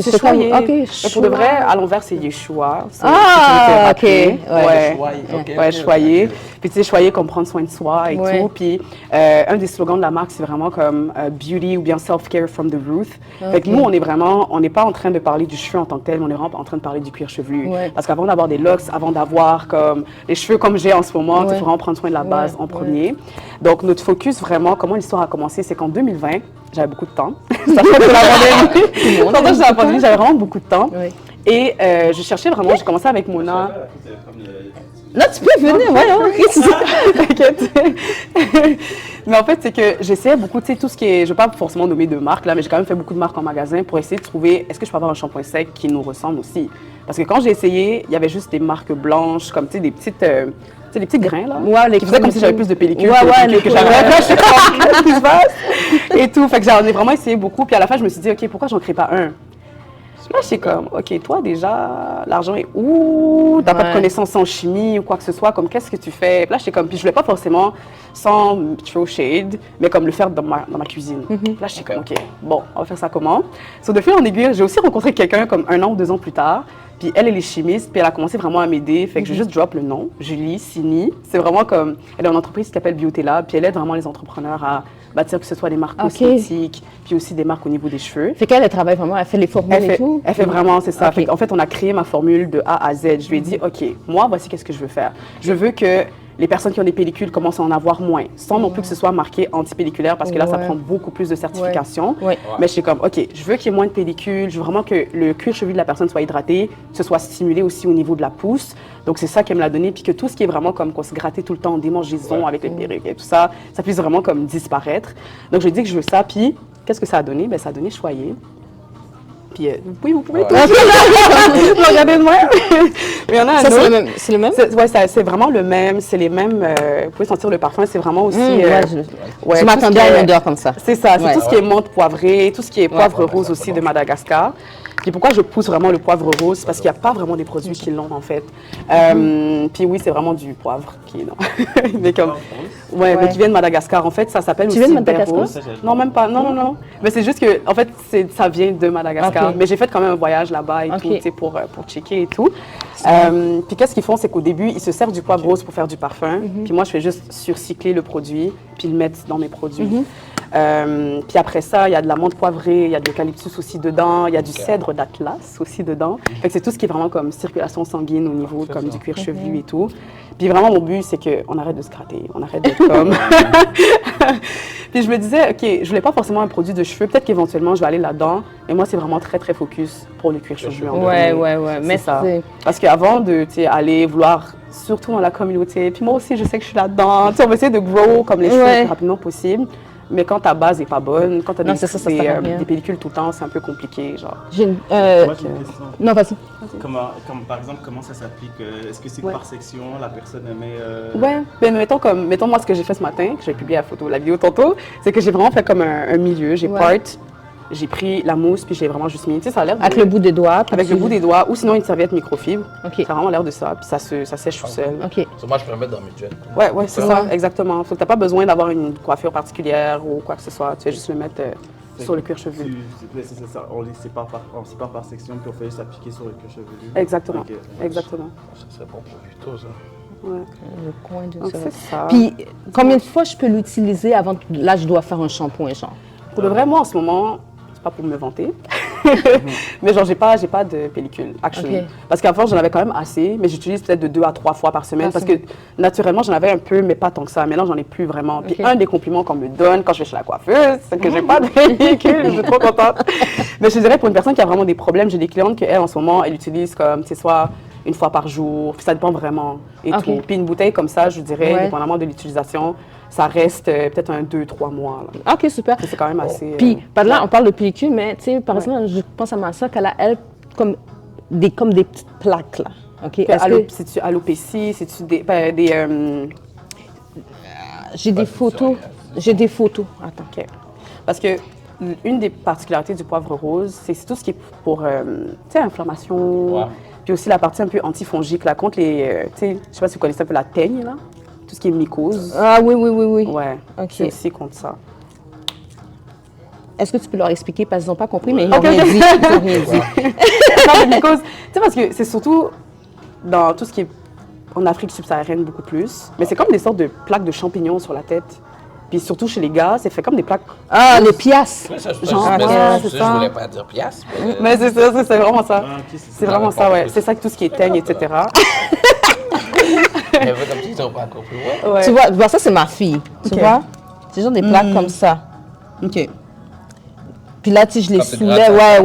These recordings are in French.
C'est choyé. OK, Mais pour de vrai, à l'envers, c'est Yeshua. Ah, OK. Ouais, choyé. Puis tu sais, choyé comme prendre soin de soi et tout. Puis un des slogans de la marque, c'est vraiment comme beauty ou bien self-care from the root. Fait que nous, on n'est pas en train de parler du cheveu en tant que tel, mais on est vraiment en train de parler du cuir chevelu. Parce qu'avant d'avoir des locks, avant d'avoir comme les cheveux comme j'ai en ce moment, il faut vraiment prendre soin de la base en premier. Donc notre focus vraiment, comment l'histoire a commencé, c'est qu'en 2020, j'avais beaucoup de temps. Ça fait que la pandémie, j'avais vraiment beaucoup de temps. Et je cherchais vraiment, j'ai commencé avec Mona. Là, tu peux venir, T'inquiète. Mais en fait, c'est que j'essayais beaucoup, tu sais, tout ce qui est, je ne vais pas forcément nommer de marques, là, mais j'ai quand même fait beaucoup de marques en magasin pour essayer de trouver, est-ce que je peux avoir un shampoing sec qui nous ressemble aussi? Parce que quand j'ai essayé, il y avait juste des marques blanches, comme, tu sais, des petites... des petits grains, là, qui faisaient comme si j'avais plus de pellicule que j'avais. Là, je suis comme, qu'est-ce qui se passe? Et tout. Fait que j'en ai vraiment essayé beaucoup. Puis à la fin, je me suis dit, OK, pourquoi j'en crée pas un? Là, je suis comme, OK, toi, déjà, l'argent est où? T'as pas de connaissances en chimie ou quoi que ce soit. Comme, qu'est-ce que tu fais? Puis là, j'étais comme, puis je voulais pas forcément, sans throw shade, mais comme le faire dans ma cuisine. Là, je suis comme, OK, bon, on va faire ça comment? So, de fil en aiguille, j'ai aussi rencontré quelqu'un comme 1 an ou 2 ans plus tard. Puis elle est chimiste, puis elle a commencé vraiment à m'aider. Fait que je juste drop le nom, Julie Sini. C'est vraiment comme, elle a une entreprise qui s'appelle Biotella, puis elle aide vraiment les entrepreneurs à bâtir que ce soit des marques cosmétiques, puis aussi des marques au niveau des cheveux. Fait qu'elle travaille vraiment, elle fait les formules et tout? Elle fait vraiment, c'est ça. Fait en fait, on a créé ma formule de A à Z. Je lui ai dit, OK, moi, voici qu'est-ce que je veux faire. Je veux que les personnes qui ont des pellicules commencent à en avoir moins, sans non plus que ce soit marqué antipelliculaire, parce que là, ça prend beaucoup plus de certification. Mais je suis comme, OK, je veux qu'il y ait moins de pellicules, je veux vraiment que le cuir chevelu de la personne soit hydraté, que ce soit stimulé aussi au niveau de la pousse. Donc, c'est ça qu'elle me l'a donné, puis que tout ce qui est vraiment comme qu'on se grattait tout le temps en démangeaison avec les perruques et tout ça, ça puisse vraiment comme disparaître. Donc, je lui ai dit que je veux ça, puis qu'est-ce que ça a donné? Ben, ça a donné choyer. Puis, oui, vous pouvez tout. Regardez-moi. Mais il y en a un autre. C'est le même? Oui, c'est vraiment le même. C'est les mêmes. Vous pouvez sentir le parfum. C'est vraiment aussi. Je m'attendais à une odeur comme ça. C'est ça. C'est tout ce qui est menthe poivrée, tout ce qui est poivre rose aussi de Madagascar. Puis pourquoi je pousse vraiment le poivre rose? Parce qu'il n'y a pas vraiment des produits qui l'ont, en fait. Puis oui, c'est vraiment du poivre qui est non. Mais comme, mais qui vient de Madagascar. En fait, ça s'appelle aussi baie rose. Non, même pas. Non. Mais c'est juste que, en fait, ça vient de Madagascar. Mais j'ai fait quand même un voyage là-bas et tout, tu sais, pour checker et tout. Puis qu'est-ce qu'ils font? C'est qu'au début, ils se servent du poivre rose pour faire du parfum. Puis moi, je fais juste surcycler le produit, puis le mettre dans mes produits. Puis après ça, il y a de la menthe poivrée, il y a de l'eucalyptus aussi dedans, il y a du cèdre d'Atlas aussi dedans. Fait que c'est tout ce qui est vraiment comme circulation sanguine au niveau comme du cuir chevelu et tout. Puis vraiment, mon but, c'est qu'on arrête de se gratter, on arrête d'être comme... Puis je me disais, OK, je voulais pas forcément un produit de cheveux, peut-être qu'éventuellement, je vais aller là-dedans. Mais moi, c'est vraiment très, très focus pour le cuir chevelu. Ouais. Mais ça. Parce qu'avant de aller vouloir, surtout dans la communauté, puis moi aussi, je sais que je suis là-dedans, on va essayer de grow comme les cheveux le plus rapidement possible. Mais quand ta base n'est pas bonne, quand tu as des pellicules tout le temps, c'est un peu compliqué. Genre. Moi, j'ai une question. Non, vas-y. Par exemple, comment ça s'applique? Est-ce que c'est par section? La personne met... Ouais, ben, mettons moi ce que j'ai fait ce matin, que j'ai publié la vidéo tantôt, c'est que j'ai vraiment fait comme un milieu. J'ai pris la mousse, puis j'ai vraiment juste mis, tu sais, ça a l'air... Avec le bout des doigts. Avec le bout des doigts, ou sinon une serviette microfibre. Ça a vraiment l'air de ça, puis ça sèche tout seul. Moi, je peux le mettre dans mes jeans. Ouais, c'est ça, exactement. Tu n'as pas besoin d'avoir une coiffure particulière ou quoi que ce soit. Tu vas juste le mettre sur le cuir chevelu. C'est ça, on sépare par section, puis on fait juste appliquer sur le cuir chevelu. Exactement, exactement. Ça serait bon pour Vito, ça. Ouais. Le coin de ça. Puis, combien de fois je peux l'utiliser avant que là, je dois faire un shampoing, genre? Pour le vrai, moi, en ce moment, c'est pas pour me vanter, mais genre, j'ai pas de pellicule, actually. Parce qu'avant, j'en avais quand même assez, mais j'utilise peut-être de 2 à 3 fois par semaine, parce que naturellement, j'en avais un peu, mais pas tant que ça. Maintenant, j'en ai plus vraiment. Puis un des compliments qu'on me donne quand je vais chez la coiffeuse, c'est que j'ai pas de pellicule, je suis trop contente. Mais je dirais, pour une personne qui a vraiment des problèmes, j'ai des clientes qu'elle, en ce moment, elle utilise comme, c'est soit une fois par jour, puis ça dépend vraiment et tout. Puis une bouteille comme ça, je dirais, dépendamment de l'utilisation, ça reste peut-être 2-3 mois. Là. OK, super. C'est quand même assez... Puis, par là, on parle de pellicule, mais tu sais, par exemple, je pense à ma soeur qu'elle a, elle, comme des petites plaques, là. OK. C'est-tu alopécie? C'est-tu des... J'ai des photos. J'ai des photos. Attends. OK. Parce que une des particularités du poivre rose, c'est tout ce qui est pour, tu sais, inflammation, puis aussi la partie un peu antifongique, là, contre les... tu sais, je sais pas si vous connaissez un peu la teigne, là. Tout ce qui est mycose. Ah oui. Ouais, OK. c'est aussi contre ça. est-ce que tu peux leur expliquer parce qu'ils n'ont pas compris, mais ils Ok, n'ont rien ok. dit. Ils n'ont rien dit. Non, mais because, tu sais, parce que c'est surtout dans tout ce qui est en Afrique subsaharienne beaucoup plus, mais c'est comme des sortes de plaques de champignons sur la tête. Puis surtout chez les gars, c'est fait comme des plaques. Ah, les piastres. Mais ça, Genre, mais ouais, ça, c'est je ça. voulais pas dire pièce. Mais c'est ça, c'est vraiment ça. Ah, ok, C'est vraiment ça, ouais. C'est ça que tout ce qui est teigne, etc. Mais comme si ils n'ont pas compris. Ouais. Ouais. Tu vois, ça, c'est ma fille. Tu Ok. vois? C'est genre des plaques comme ça. OK. Puis là, tu sais, je les Quand tu soulais. grattes,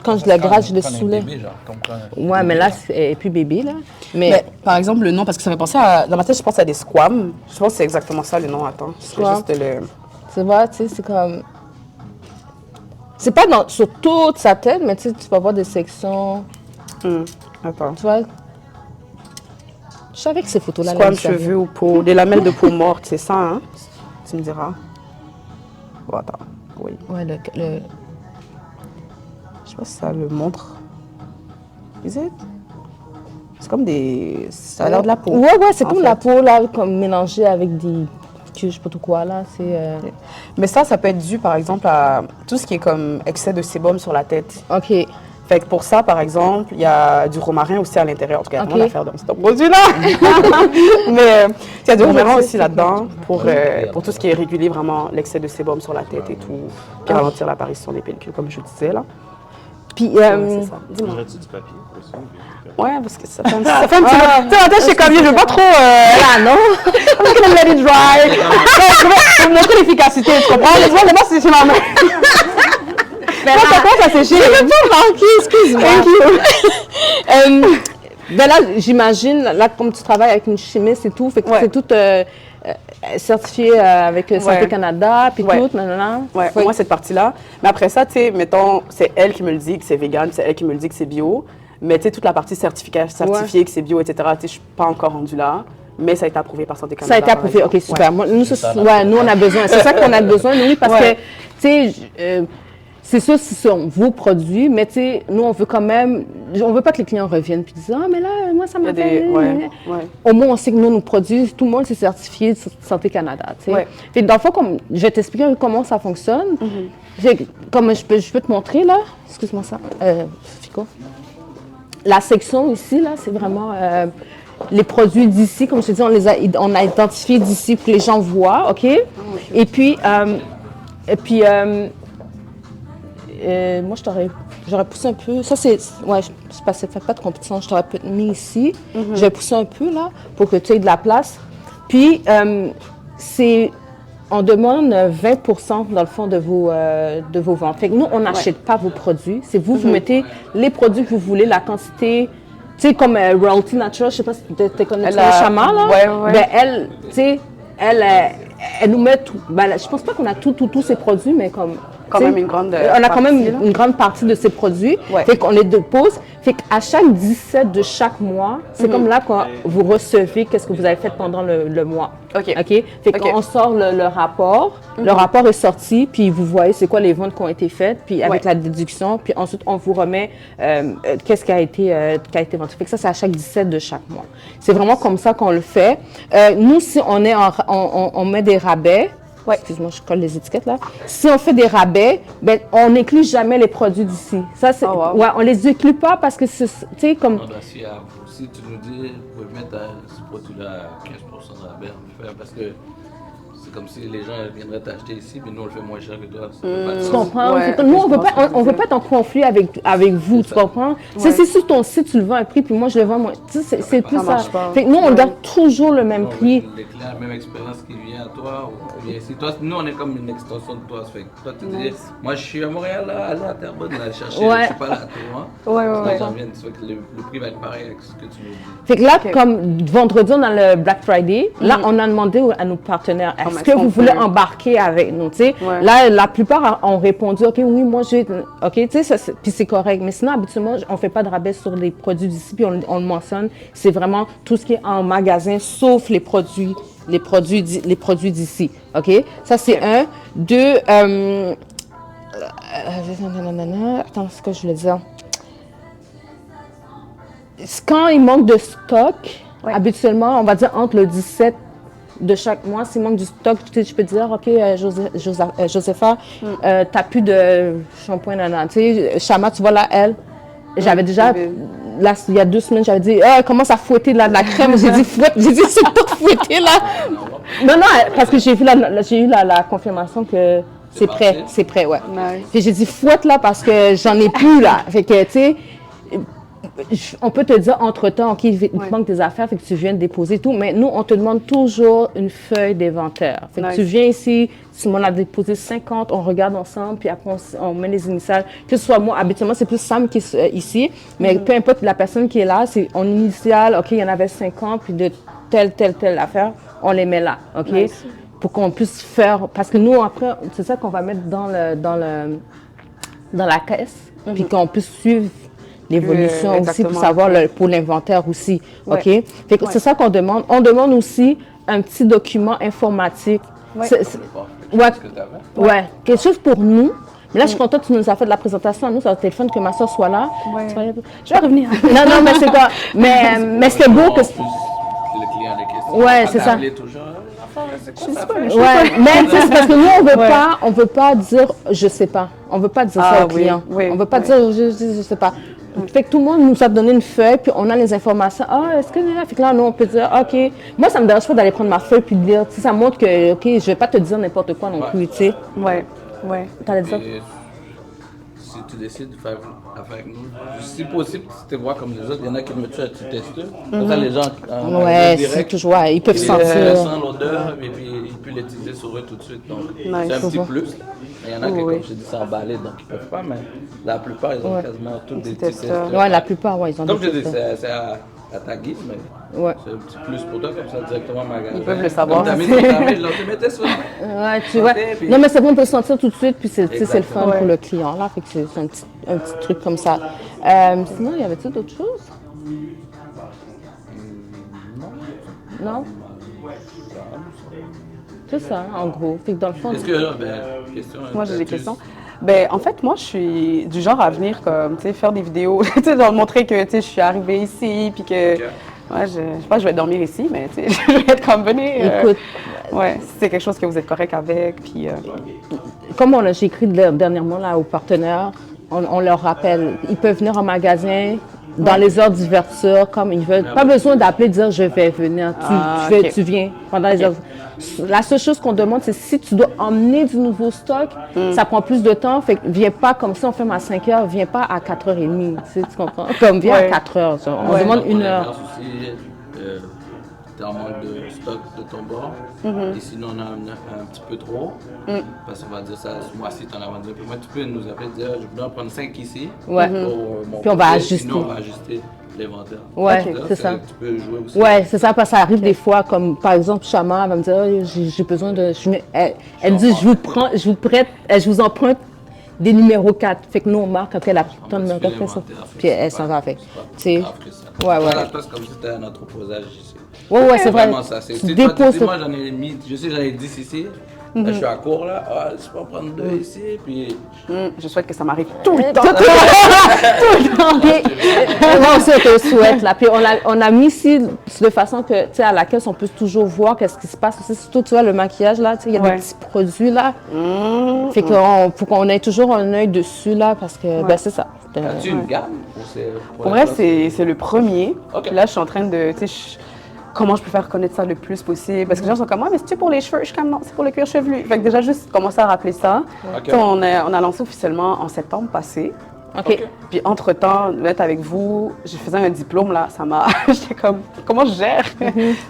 Quand je les gratte, je les Quand on est soulais. bébé, genre, comme quand- Ouais, mais là, elle n'est plus bébé, là. Mais par exemple, le nom, parce que ça fait penser à. Dans ma tête, je pense à des squams. Je pense que c'est exactement ça le nom. Attends. Je vais Squam. juste le. Tu vois, tu sais, c'est comme... C'est pas sur toute sa tête, mais tu sais, tu peux avoir des sections... Attends. Tu vois? Je savais que ces photos-là... Squam, elles me servaient. cheveux ou peau. Des lamelles de peau morte, c'est ça, hein? Tu me diras. Bon, attends. Oui. Ouais, Je sais pas si ça le montre. Is it? C'est comme des. Ça a l'air de la peau. Ouais, c'est en comme fait. la peau, là, comme mélangée avec des... Je sais pas tout quoi, là, c'est... Mais ça peut être dû, par exemple, à tout ce qui est comme excès de sébum sur la tête. OK. Fait que pour ça, par exemple, il y a du romarin aussi à l'intérieur. En tout cas, il y a Ok. vraiment d'affaires dans ce produit-là. Mais il y a du romarin aussi là-dedans pour tout ce qui est réguler vraiment l'excès de sébum sur la tête et tout. Puis ralentir l'apparition des pellicules, comme je disais là. Puis, Ouais, c'est ça. Dis-moi. Aurais-tu du papier aussi? Ouais, parce que ça fait un petit peu. Tu sais, en tête, je suis comme, je veux pas trop. ah non! I'm gonna let it dry. Je veux montrer l'efficacité, tu comprends? Laisse-moi c'est chez ma main. Ben Quand ça commence à sécher. Je veux pas manquer, excuse-moi. Thank you. Ben là, j'imagine, là, comme tu travailles avec une chimiste et tout, fait que Ouais. c'est tout certifié avec Santé Ouais. Canada, puis Ouais. tout, nanana. Ouais, Fait au moins cette partie-là. Mais après ça, tu sais, mettons, c'est elle qui me le dit que c'est vegan, c'est elle qui me le dit que c'est bio. Mais tu sais, toute la partie certifiée que c'est bio, etc., tu sais, je suis pas encore rendue là. Mais ça a été approuvé par Santé Canada. Ça a été approuvé, par ok, exemple. super. Ouais. Moi, nous, ça, nous, on a besoin. C'est ça qu'on a besoin, oui, parce Ouais. que, tu sais, c'est sûr, ce sont vos produits, mais tu sais, nous, on veut quand même, on veut pas que les clients reviennent puis disent, ah, mais là, moi, ça Il y m'a a des. fait. Ouais, ouais. Au moins, on sait que nous, nos produits, tout le monde, c'est certifié de Santé Canada, tu sais. Ouais. Fait que dans le fond, comme, je vais t'expliquer comment ça fonctionne. Comme je peux te montrer, là. Excuse-moi ça. Fico. La section ici, là, c'est vraiment les produits d'ici. Comme je te dis, on a identifié d'ici pour que les gens voient, OK? Et puis, moi, j'aurais poussé un peu. Ça, c'est. Ouais, c'est pas, ça fait pas de compétition. Je t'aurais peut-être mis ici. Je vais pousser un peu, là, pour que tu aies de la place. Puis, on demande 20% dans le fond de vos ventes. Fait que nous, on n'achète pas vos produits. C'est vous, vous mettez les produits que vous voulez, la quantité. Tu sais, comme Royalty Natural, je sais pas si tu connais Chama, là. Ouais. Ben, elle, tu sais, elle nous met tout. Ben, je pense pas qu'on a tous ces produits, mais comme. Quand tu sais, même une grande on a quand même partie, là. une grande partie de ces produits. Ouais. Fait qu'on les dépose. Fait qu'à chaque 17 de chaque mois, c'est comme là quand vous recevez qu'est-ce que vous avez fait pendant le mois. OK. OK? Fait qu'on sort le rapport. Le rapport est sorti, puis vous voyez c'est quoi les ventes qui ont été faites, puis avec la déduction, puis ensuite on vous remet qu'est-ce qui a été vendu. Fait que ça, c'est à chaque 17 de chaque mois. C'est vraiment comme ça qu'on le fait. Nous, si on est on met des rabais. Ouais. Excuse-moi, je colle les étiquettes là. Si on fait des rabais, ben on n'inclut jamais les produits d'ici. Ça, c'est, ouais, on les inclut pas parce que tu sais comme. Non, si tu nous dis, vous pouvez mettre ce produit-là à 15% de rabais, on le fait parce que c'est comme si les gens viendraient t'acheter ici, mais nous on le fait moins cher que toi. Tu comprends? Ouais, Nous, on je veut pas être en conflit avec vous, tu comprends? Ouais. C'est sur ton site, tu le vends un prix, puis moi, je le vends moins. Tu sais, c'est plus ça. marche pas. Fait que nous, on garde toujours le même prix. Les clients ont la même expérience qui vient à toi ou bien ici. Toi, nous on est comme une extension de toi. Fait que toi, tu dis, moi je suis à Montréal, là, allez à Terrebonne, là, chercher, Ouais. je suis pas là à toi. Ouais. Les gens viennent, ça fait que le prix va être pareil avec ce que tu nous dis. Fait que là, comme vendredi, on a le Black Friday, là, on a demandé à nos partenaires, est-ce que vous voulez embarquer avec nous, tu sais? Ouais. Là, la plupart ont répondu, OK, oui, moi, OK, tu sais, puis c'est correct. Mais sinon, habituellement, on fait pas de rabais sur les produits d'ici, puis on le mentionne. C'est vraiment tout ce qui est en magasin, sauf les produits d'ici, OK? Ça, c'est un. Deux, attends, c'est ce que je voulais dire. Quand il manque de stock, habituellement, on va dire entre le 17 de chaque mois. S'il manque du stock, je peux te dire, OK, Josepha, t'as plus de shampoing, nana. Tu sais, Chama, tu vois là, elle, j'avais déjà, là, il y a 2 semaines, j'avais dit, commence à fouetter de la crème. J'ai dit, fouette, j'ai dit, c'est pour fouetter là. Non, parce que j'ai eu la confirmation que c'est prêt, ouais. Nice. Puis j'ai dit, fouette là parce que j'en ai plus là. Fait que, tu sais, on peut te dire entre-temps, OK, il te manque des affaires, fait que tu viens de déposer tout, mais nous, on te demande toujours une feuille d'inventaire. Fait que tu viens ici, si on a déposé 50, on regarde ensemble, puis après, on met les initiales. Que ce soit moi, habituellement, c'est plus Sam qui est ici, mais peu importe la personne qui est là, c'est on initiale, OK, il y en avait 50, puis de telle affaire, on les met là, OK? Nice. Pour qu'on puisse faire, parce que nous, après, c'est ça qu'on va mettre dans la caisse, puis qu'on puisse suivre l'évolution aussi pour savoir pour l'inventaire aussi. OK? Fait que c'est ça qu'on demande. On demande aussi un petit document informatique. Quelque chose pour nous. Mais là, je suis contente que tu nous as fait de la présentation à nous sur le téléphone, que ma soeur soit là. Je vais revenir. Non, mais c'est quoi? Mais c'est beau que... Le client des questions. Ouais, c'est ça. Mais c'est parce que nous, on veut pas dire je sais pas. On veut pas dire ça au client. On veut pas dire je sais pas. Fait que tout le monde nous a donné une feuille, puis on a les informations. Est-ce que là, fait que là, nous, on peut dire, OK. Moi, ça me dérange pas d'aller prendre ma feuille puis de lire. Tu sais, ça montre que, OK, je vais pas te dire n'importe quoi non plus, tu sais. Ouais. T'allais dire? Si tu décides de faire affaire avec nous, si possible, tu te vois comme les autres, il y en a qui me tuent à petit testeux. Comme ça, les gens, c'est toujours, ils peuvent sentir. Ils sentent l'odeur, et puis ils peuvent l'utiliser sur eux tout de suite. Donc, c'est un petit plus. Il y en a qui, comme je dis, sont emballés, donc ils ne peuvent pas, mais la plupart, ils ont quasiment tous des petits testeurs. Oui, la plupart, ils ont des Comme je dis, c'est à ta guise, mais c'est un petit plus pour toi, comme ça, directement au magasin. Ils peuvent le savoir. Comme je leur mettais ça. Ouais, tu vois. Non, mais c'est bon, on peut le sentir tout de suite, puis c'est le fun pour le client, là. Fait que c'est un petit truc comme ça. Sinon, y avait-il d'autres choses? Non? C'est ça, en gros. Fait que dans le fond... Est-ce que, question... Moi, j'ai des questions. En fait, moi, je suis du genre à venir comme, tu sais, faire des vidéos, tu sais, genre montrer que, tu sais, je suis arrivée ici, puis que, je sais pas, je vais dormir ici, mais, tu sais, je vais être comme, venez, écoute, si c'est quelque chose que vous êtes correct avec, puis... Comme j'ai écrit dernièrement, là, aux partenaires, on leur rappelle, ils peuvent venir en magasin, dans les heures d'ouverture, comme ils veulent. Pas besoin d'appeler, de dire, je vais venir, tu viens pendant les heures. La seule chose qu'on demande, c'est si tu dois emmener du nouveau stock, ça prend plus de temps. Fait que viens pas comme si on ferme à 5 heures, viens pas à 4h30. Tu comprends? Comme viens à 4 heures. On demande 1 heure. Tu es en manque de stock de ton bord. Et sinon, on a un petit peu trop. Parce qu'on va dire ça, ce mois-ci, tu en as vendu un peu moins. Tu peux nous appeler et dire, je dois en prendre 5 ici. Puis on va ajuster. Sinon, on va ajuster l'inventaire. C'est ça. Tu peux jouer aussi. C'est ça, parce que ça arrive des fois, comme par exemple, Chama va me dire, j'ai besoin de... Elle me dit, je vous emprunte des numéros 4. Fait que nous, on marque après la ton numéro 4, puis elle s'en va avec. C'est comme si c'était un entreposage ici. C'est vrai. Vraiment ça. Moi, j'en ai mis, je sais, j'en ai 10 ici. Là, je suis à court, là. Je peux en prendre 2 ici, puis... Je souhaite que ça m'arrive tout le temps. Tout le temps. Moi aussi, on te souhaite, là. Puis on a mis ici de façon que, tu sais, à la caisse, on peut toujours voir qu'est-ce qui se passe. Surtout, tu vois, le maquillage, là, tu sais, il y a des petits produits, là. Fait qu'il faut qu'on ait toujours un œil dessus, là, parce que, c'est ça. As-tu une gamme? Pour vrai, c'est le premier. Là, je suis en train de, tu sais, comment je peux faire connaître ça le plus possible. Parce que les gens sont comme, mais c'est-tu pour les cheveux? Je suis comme, non, c'est pour le cuir chevelu. Fait que déjà, juste commencer à rappeler ça. On a lancé officiellement en septembre passé. Puis entre-temps, être avec vous, je faisais un diplôme, là, ça m'a... J'étais comme, comment je gère?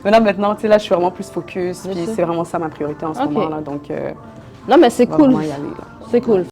Maintenant, tu sais, là, je suis vraiment plus focus. Puis c'est vraiment ça ma priorité en ce moment, là. Donc, non, mais c'est cool. C'est cool.